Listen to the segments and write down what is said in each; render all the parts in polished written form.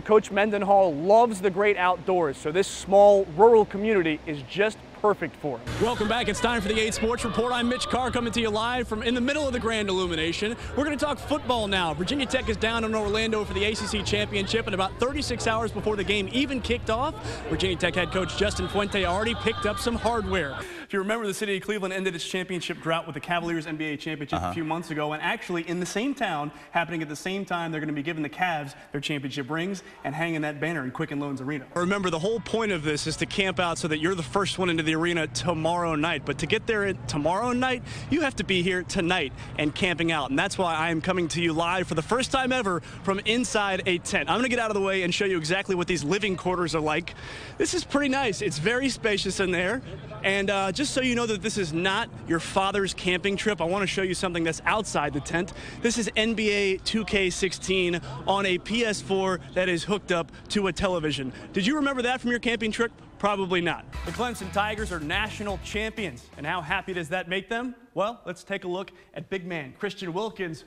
Coach Mendenhall loves the great outdoors, so this small rural community is just perfect for him. Welcome back. It's time for the 8 Sports Report. I'm Mitch Carr coming to you live from in the middle of the Grand Illumination. We're going to talk football now. Virginia Tech is down in Orlando for the ACC Championship, and about 36 hours before the game even kicked off, Virginia Tech head coach Justin Fuente already picked up some hardware. If you remember, the city of Cleveland ended its championship drought with the Cavaliers NBA championship a few months ago, and actually in the same town, happening at the same time, they're going to be giving the Cavs their championship rings and hanging that banner in Quicken Loans Arena. Remember, the whole point of this is to camp out so that you're the first one into the arena tomorrow night. But to get there tomorrow night, you have to be here tonight and camping out. And that's why I am coming to you live for the first time ever from inside a tent. I'm going to get out of the way and show you exactly what these living quarters are like. This is pretty nice. It's very spacious in there. And just so you know that this is not your father's camping trip, I want to show you something that's outside the tent. This is NBA 2K16 on a PS4 that is hooked up to a television. Did you remember that from your camping trip? Probably not. The Clemson Tigers are national champions. And how happy does that make them? Well, let's take a look at big man Christian Wilkins.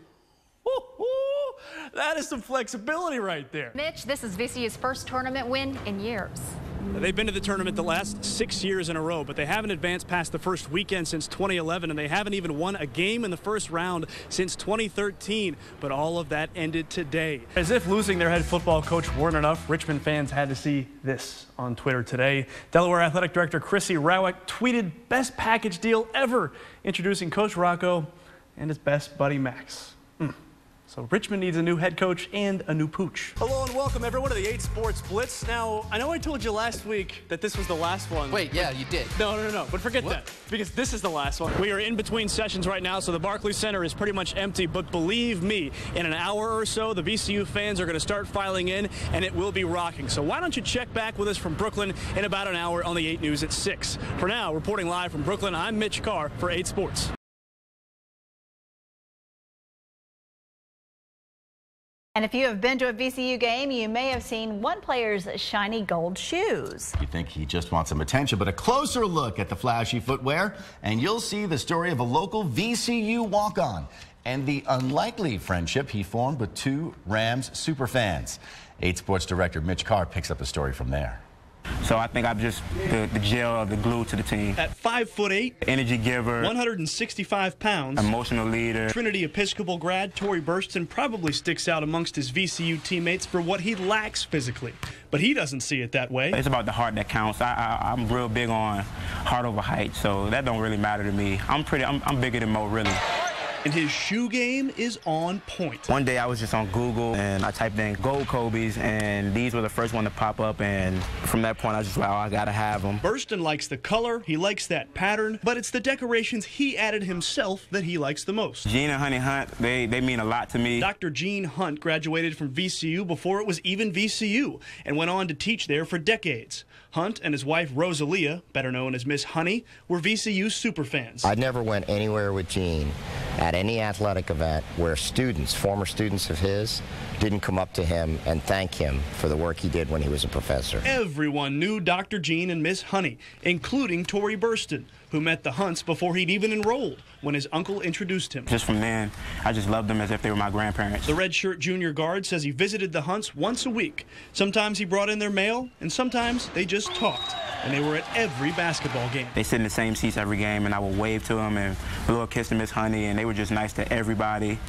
Woo-hoo! That is some flexibility right there. Mitch, this is VCU's first tournament win in years. They've been to the tournament the last 6 years in a row, but they haven't advanced past the first weekend since 2011, and they haven't even won a game in the first round since 2013. But all of that ended today. As if losing their head football coach weren't enough, Richmond fans had to see this on Twitter today. Delaware Athletic Director Chrissy Rowick tweeted best package deal ever, introducing Coach Rocco and his best buddy Max. So Richmond needs a new head coach and a new pooch. Hello and welcome everyone to the 8 Sports Blitz. Now, I know I told you last week that this was the last one. Wait, yeah, you did. No, but forget that, because this is the last one. We are in between sessions right now, so the Barclays Center is pretty much empty, but believe me, in an hour or so, the VCU fans are going to start filing in, and it will be rocking. So why don't you check back with us from Brooklyn in about an hour on the 8 News at 6. For now, reporting live from Brooklyn, I'm Mitch Carr for 8 Sports. And if you have been to a VCU game, you may have seen one player's shiny gold shoes. You think he just wants some attention, but a closer look at the flashy footwear, and you'll see the story of a local VCU walk-on and the unlikely friendship he formed with two Rams superfans. 8 Sports Director Mitch Carr picks up the story from there. So I think I'm just the gel or the glue to the team. At 5'8", energy giver, 165 pounds, emotional leader, Trinity Episcopal grad Tory Burston probably sticks out amongst his VCU teammates for what he lacks physically. But he doesn't see it that way. It's about the heart that counts. I'm real big on heart over height, so that don't really matter to me. I'm bigger than Mo, really. And his shoe game is on point. One day I was just on Google and I typed in gold Kobe's, and these were the first one to pop up, and from that point I was just like, oh, I gotta have them. Burston likes the color, he likes that pattern, but it's the decorations he added himself that he likes the most. Gene and Honey Hunt, they mean a lot to me. Dr. Gene Hunt graduated from VCU before it was even VCU and went on to teach there for decades. Hunt and his wife Rosalia, better known as Miss Honey, were VCU superfans. I never went anywhere with Gene at any athletic event where students, former students of his, didn't come up to him and thank him for the work he did when he was a professor. Everyone knew Dr. Gene and Miss Honey, including Tory Burston, who met the Hunts before he'd even enrolled when his uncle introduced him. Just from then, I just loved them as if they were my grandparents. The redshirt junior guard says he visited the Hunts once a week. Sometimes he brought in their mail, and sometimes they just talked. And they were at every basketball game. They sit in the same seats every game, and I would wave to them and blow a kiss to Miss Honey, and they were just nice to everybody.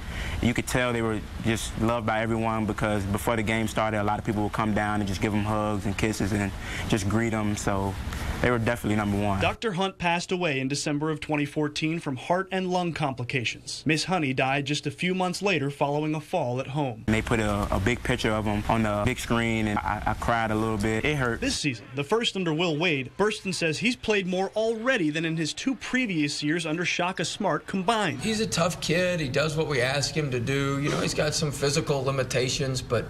You could tell they were just loved by everyone, because before the game started, a lot of people would come down and just give them hugs and kisses and just greet them. So they were definitely number one. Dr. Hunt passed away in December of 2014 from heart and lung complications. Miss Honey died just a few months later following a fall at home. And they put a big picture of him on the big screen, and I cried a little bit. It hurt. This season, the first under Will Wade, Burston says he's played more already than in his 2 previous years under Shaka Smart combined. He's a tough kid. He does what we ask him to do. You know, he's got some physical limitations, but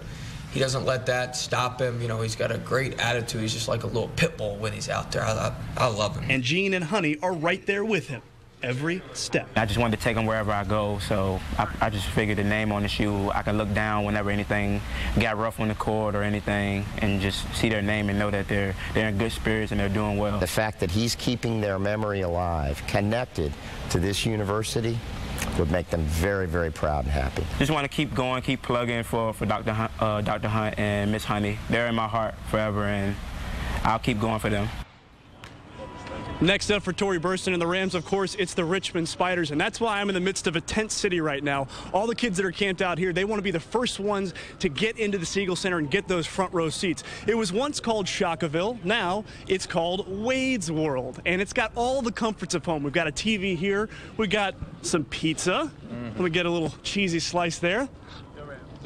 he doesn't let that stop him. You know, he's got a great attitude. He's just like a little pit bull when he's out there. I love him. And Gene and Honey are right there with him every step. I just wanted to take him wherever I go, so I just figured the name on the shoe, I can look down whenever anything got rough on the court or anything and just see their name and know that they're in good spirits and they're doing well. The fact that he's keeping their memory alive, connected to this university, would make them very, very proud and happy. Just want to keep going, keep plugging for Dr. Hunt and Miss Honey. They're in my heart forever, and I'll keep going for them. Next up for Tori Burston and the Rams, of course, it's the Richmond Spiders, and that's why I'm in the midst of a tent city right now. All the kids that are camped out here, they want to be the first ones to get into the Siegel Center and get those front row seats. It was once called Shakaville. Now it's called Wade's World, and it's got all the comforts of home. We've got a TV here. We got some pizza. Let me get a little cheesy slice there.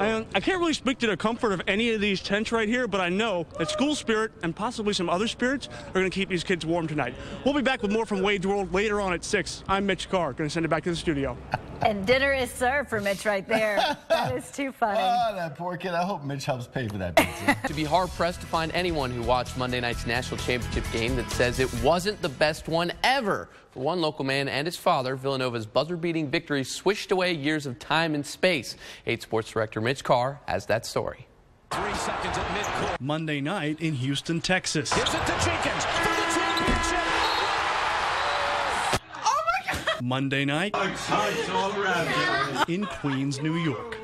I can't really speak to the comfort of any of these tents right here, but I know that school spirit and possibly some other spirits are going to keep these kids warm tonight. We'll be back with more from Wade's World later on at 6. I'm Mitch Carr. Going to send it back to the studio. And dinner is served for Mitch right there. That is too funny. Oh, that poor kid. I hope Mitch helps pay for that pizza. To be hard-pressed to find anyone who watched Monday night's national championship game that says it wasn't the best one ever. For one local man and his father, Villanova's buzzer-beating victory swished away years of time and space. 8 Sports Director Mitch Carr has that story. 3 seconds at midcourt. Monday night in Houston, Texas. Gives it to Jenkins for the championship. Oh my God! Monday night in Queens, New York.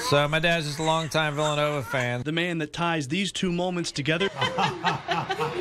So my dad's just a longtime Villanova fan. The man that ties these two moments together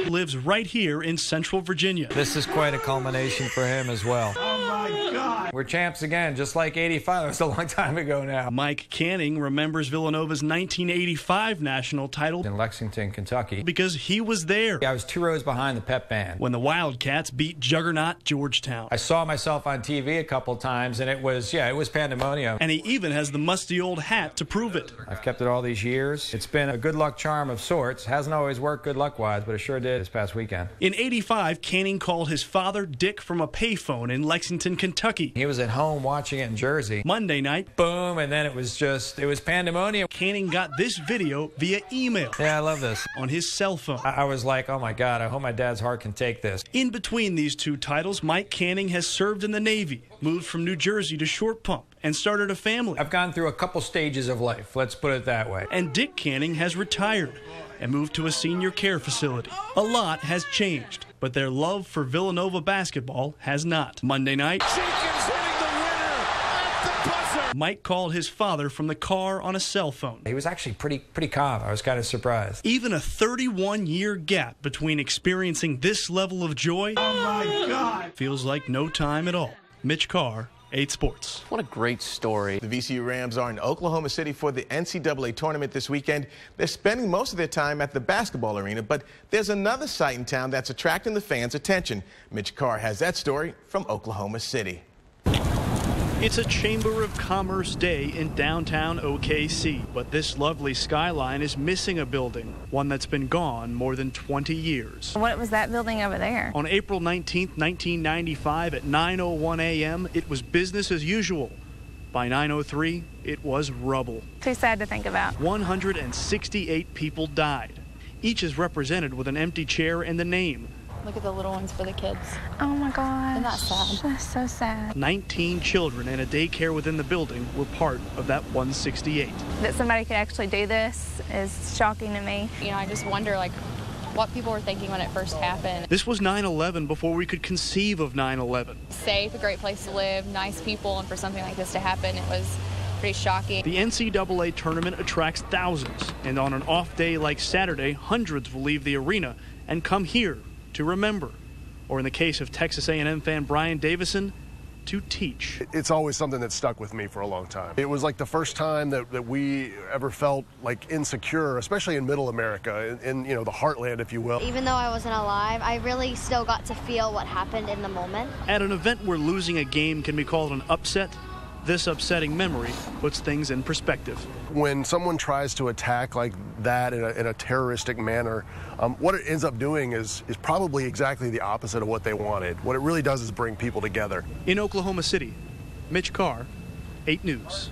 lives right here in Central Virginia. This is quite a culmination for him as well. Oh my God! We're champs again, just like '85. That was a long time ago now. Mike Canning remembers Villanova's 1985 national title In Lexington, Kentucky. because he was there. I was 2 rows behind the pep band When the Wildcats beat juggernaut Georgetown. I saw myself on TV a couple times, and it was pandemonium. And he even has the musty old hat to prove it. I've kept it all these years. It's been a good luck charm of sorts. Hasn't always worked good luck-wise, but it sure did this past weekend. In '85, Canning called his father Dick from a payphone in Lexington, Kentucky. He was at home watching it in Jersey. Monday night, Boom, and then it was pandemonium. Canning got this video via email. Yeah, I love this. On his cell phone. I was like, oh my God, I hope my dad's heart can take this. In between these two titles, Mike Canning has served in the Navy, moved from New Jersey to Short Pump, and started a family. I've gone through a couple stages of life, let's put it that way. And Dick Canning has retired and moved to a senior care facility. A lot has changed, but their love for Villanova basketball has not. Monday night, Jenkins hitting the winner at the buzzer. Mike called his father from the car on a cell phone. He was actually pretty calm. I was kind of surprised. Even a 31-year gap between experiencing this level of joy Oh my God! feels like no time at all. Mitch Carr, 8 Sports. What a great story. The VCU Rams are in Oklahoma City for the NCAA tournament this weekend. They're spending most of their time at the basketball arena, but there's another site in town that's attracting the fans' attention. Mitch Carr has that story from Oklahoma City. It's a Chamber of Commerce day in downtown OKC, but this lovely skyline is missing a building, one that's been gone more than 20 years. What was that building over there? On April 19, 1995 at 9:01 a.m., it was business as usual. By 9:03, it was rubble. Too sad to think about. 168 people died. Each is represented with an empty chair and the name. Look at the little ones for the kids. Oh my gosh. Isn't that sad? That's so sad. 19 children and a daycare within the building were part of that 168. That somebody could actually do this is shocking to me. You know, I just wonder, like, what people were thinking when it first happened. This was 9/11 before we could conceive of 9/11. Safe, a great place to live, nice people, and for something like this to happen, it was pretty shocking. The NCAA tournament attracts thousands, and on an off day like Saturday, hundreds will leave the arena and come here to remember, or in the case of Texas A&M fan Brian Davison, to teach. It's always something that stuck with me for a long time. It was like the first time that we ever felt like insecure, especially in middle America, in you know, the heartland, if you will. Even though I wasn't alive, I really still got to feel what happened in the moment. At an event where losing a game can be called an upset, this upsetting memory puts things in perspective. When someone tries to attack like that in a terroristic manner, what it ends up doing is probably exactly the opposite of what they wanted. What it really does is bring people together. In Oklahoma City, Mitch Carr, 8 News.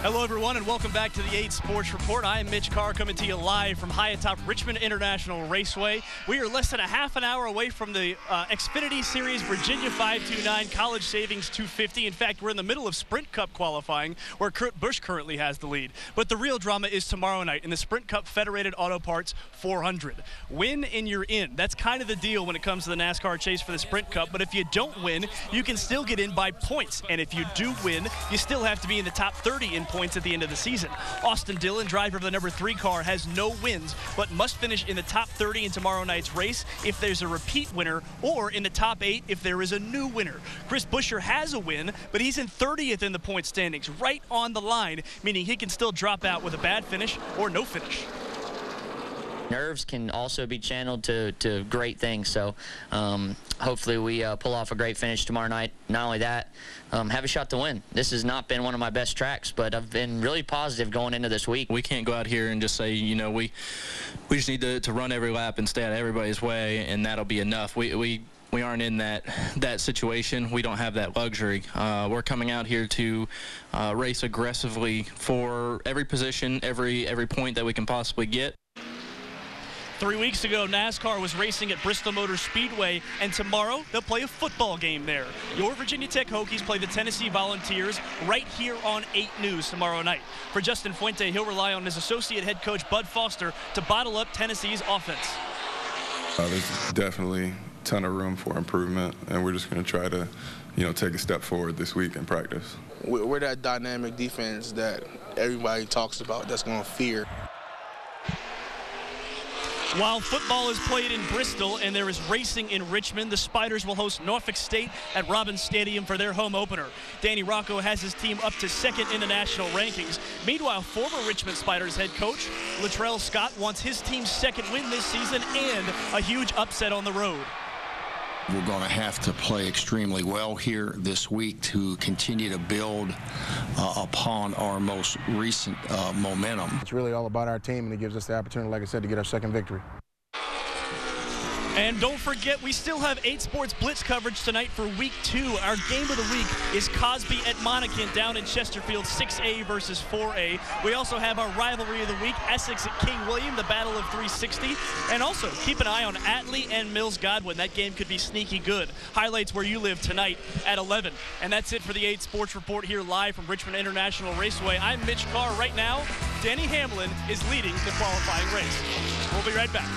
Hello, everyone, and welcome back to the 8 Sports Report. I am Mitch Carr, coming to you live from high atop Richmond International Raceway. We are less than a half an hour away from the Xfinity Series Virginia 529 College Savings 250. In fact, we're in the middle of Sprint Cup qualifying, where Kurt Busch currently has the lead. But the real drama is tomorrow night in the Sprint Cup Federated Auto Parts 400. Win and you're in. That's kind of the deal when it comes to the NASCAR chase for the Sprint Cup. But if you don't win, you can still get in by points. And if you do win, you still have to be in the top 30 in points at the end of the season. Austin Dillon, driver of the number 3 car, has no wins, but must finish in the top 30 in tomorrow night's race if there's a repeat winner, or in the top 8 if there is a new winner. Chris Buescher has a win, but he's in 30th in the point standings, right on the line, meaning he can still drop out with a bad finish or no finish. Nerves can also be channeled to great things, so hopefully we pull off a great finish tomorrow night. Not only that, have a shot to win. This has not been one of my best tracks, but I've been really positive going into this week. We can't go out here and just say, you know, we just need to run every lap and stay out of everybody's way, and that'll be enough. We aren't in that situation. We don't have that luxury. We're coming out here to race aggressively for every position, every point that we can possibly get. 3 weeks ago, NASCAR was racing at Bristol Motor Speedway, and tomorrow they'll play a football game there. Your Virginia Tech Hokies play the Tennessee Volunteers right here on 8 News tomorrow night. For Justin Fuente, he'll rely on his associate head coach Bud Foster to bottle up Tennessee's offense. There's definitely a ton of room for improvement, and we're just going to try to, take a step forward this week in practice. We're that dynamic defense that everybody talks about that's going to fear. While football is played in Bristol and there is racing in Richmond, the Spiders will host Norfolk State at Robins Stadium for their home opener. Danny Rocco has his team up to 2nd in the national rankings. Meanwhile, former Richmond Spiders head coach Latrell Scott wants his team's 2nd win this season and a huge upset on the road. We're going to have to play extremely well here this week to continue to build upon our most recent momentum. It's really all about our team, and it gives us the opportunity, like I said, to get our 2nd victory. And don't forget, we still have 8 Sports Blitz coverage tonight for Week 2. Our game of the week is Cosby at Monacan down in Chesterfield, 6A versus 4A. We also have our rivalry of the week, Essex at King William, the Battle of 360. And also, keep an eye on Atlee and Mills Godwin. That game could be sneaky good. Highlights where you live tonight at 11. And that's it for the 8 Sports Report here live from Richmond International Raceway. I'm Mitch Carr. Right now, Denny Hamlin is leading the qualifying race. We'll be right back.